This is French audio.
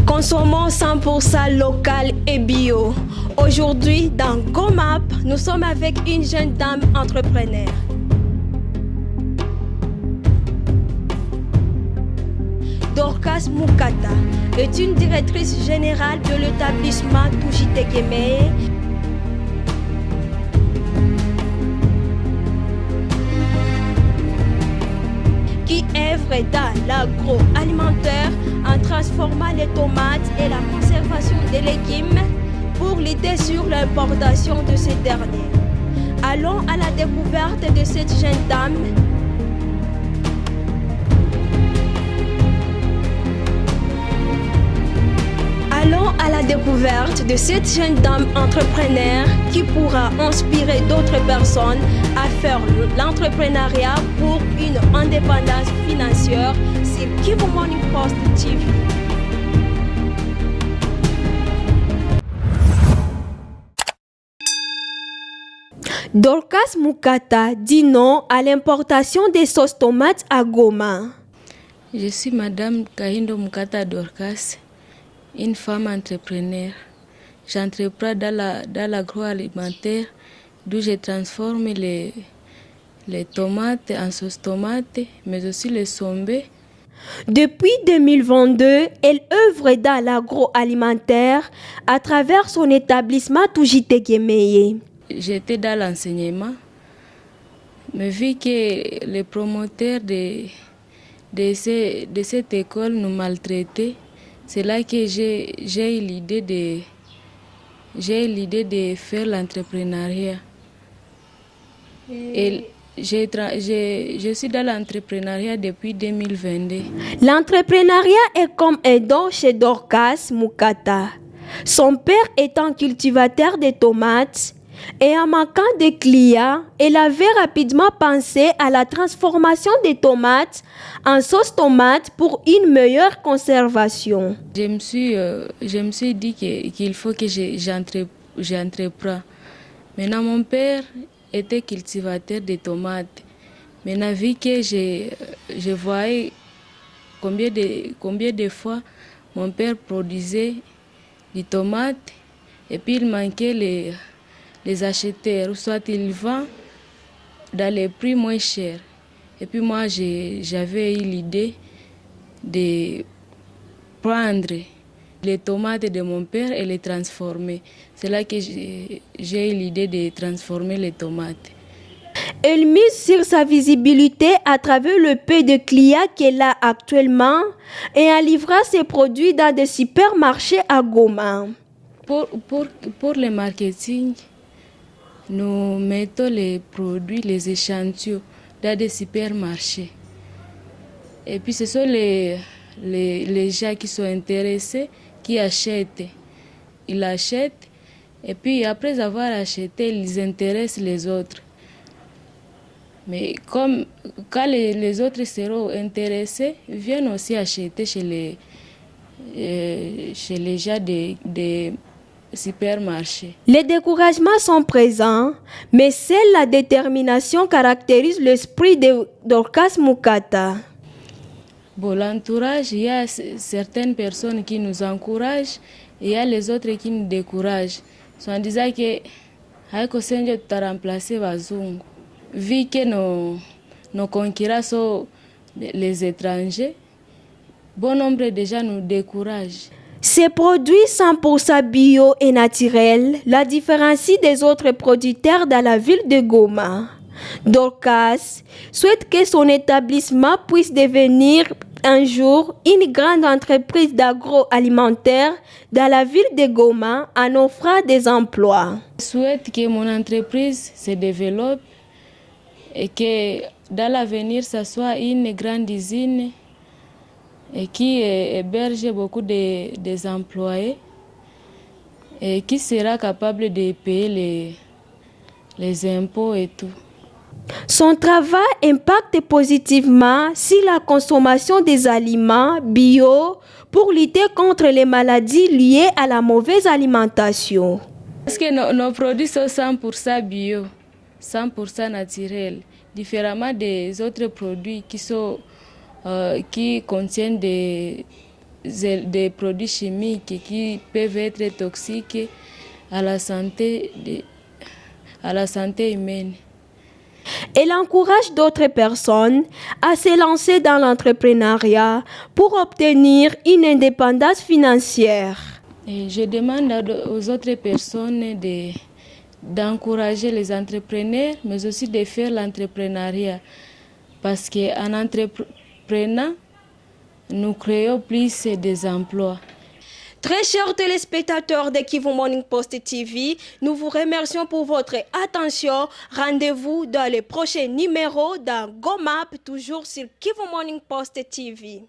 Consommons 100% local et bio. Aujourd'hui, dans GoMap, nous sommes avec une jeune dame entrepreneur. Dorcas Mukata est une directrice générale de l'établissement Tujitekeme, qui œuvre dans l'agroalimentaire en transformant les tomates et la conservation des légumes pour lutter sur l'importation de ces derniers. Allons à la découverte de cette jeune dame. Allons à la découverte de cette jeune dame entrepreneur qui pourra inspirer d'autres personnes à faire l'entrepreneuriat pour une indépendance financière sur Kivu Morning Post TV. Dorcas Mukata dit non à l'importation des sauces tomates à Goma. Je suis Madame Kahindo Mukata Dorcas, une femme entrepreneur. J'entreprends dans l'agroalimentaire d'où je transforme les tomates en sauce tomate, mais aussi les sombés. Depuis 2022, elle œuvre dans l'agroalimentaire à travers son établissement Tujitekeme. J'étais dans l'enseignement, mais vu que les promoteurs de cette école nous maltraitaient, c'est là que j'ai eu l'idée de faire l'entrepreneuriat. Et je suis dans l'entrepreneuriat depuis 2022. L'entrepreneuriat est comme un don chez Dorcas Mukata. Son père étant cultivateur de tomates et en manquant de clients, elle avait rapidement pensé à la transformation des tomates en sauce tomate pour une meilleure conservation. Je me suis dit qu'il faut que j'entreprends. Maintenant, mon père était cultivateur de tomates. Maintenant, vu que je voyais combien de fois mon père produisait des tomates et puis il manquait les acheteurs, soit ils vendent dans les prix moins chers. Et puis moi, j'avais eu l'idée de prendre les tomates de mon père et les transformer. C'est là que j'ai eu l'idée de transformer les tomates. Elle mise sur sa visibilité à travers le peu de clients qu'elle a actuellement et en livrant ses produits dans des supermarchés à Goma. Pour le marketing, nous mettons les produits, les échantillons dans des supermarchés. Et puis ce sont les gens qui sont intéressés qui achètent. Ils achètent et puis après avoir acheté, ils intéressent les autres. Mais quand les autres seront intéressés, ils viennent aussi acheter chez les gens des supermarchés. Les découragements sont présents, mais seule la détermination caractérise l'esprit de Dorcas Mukata. Bon, l'entourage, il y a certaines personnes qui nous encouragent et il y a les autres qui nous découragent. En disant que Haiko Senjo t'a remplacé Bazungu. Vu que nos concurrents sont les étrangers, bon nombre de gens nous découragent. Ces produits 100% bio et naturels la différencient des autres producteurs dans la ville de Goma. Dorcas souhaite que son établissement puisse devenir un jour une grande entreprise d'agroalimentaire dans la ville de Goma en offrant des emplois. Je souhaite que mon entreprise se développe et que dans l'avenir, ça soit une grande usine et qui héberge beaucoup des employés et qui sera capable de payer les impôts et tout. Son travail impacte positivement sur la consommation des aliments bio pour lutter contre les maladies liées à la mauvaise alimentation. Parce que nos produits sont 100% bio, 100% naturels, différemment des autres produits qui contiennent des des produits chimiques qui peuvent être toxiques à la santé, à la santé humaine. Elle encourage d'autres personnes à se lancer dans l'entrepreneuriat pour obtenir une indépendance financière. Et je demande aux autres personnes d'encourager les entrepreneurs, mais aussi de faire l'entrepreneuriat. Parce qu'en entreprenant, nous créons plus des emplois. Très chers téléspectateurs de Kivu Morning Post TV, nous vous remercions pour votre attention. Rendez-vous dans les prochains numéros dans GoMap, toujours sur Kivu Morning Post TV.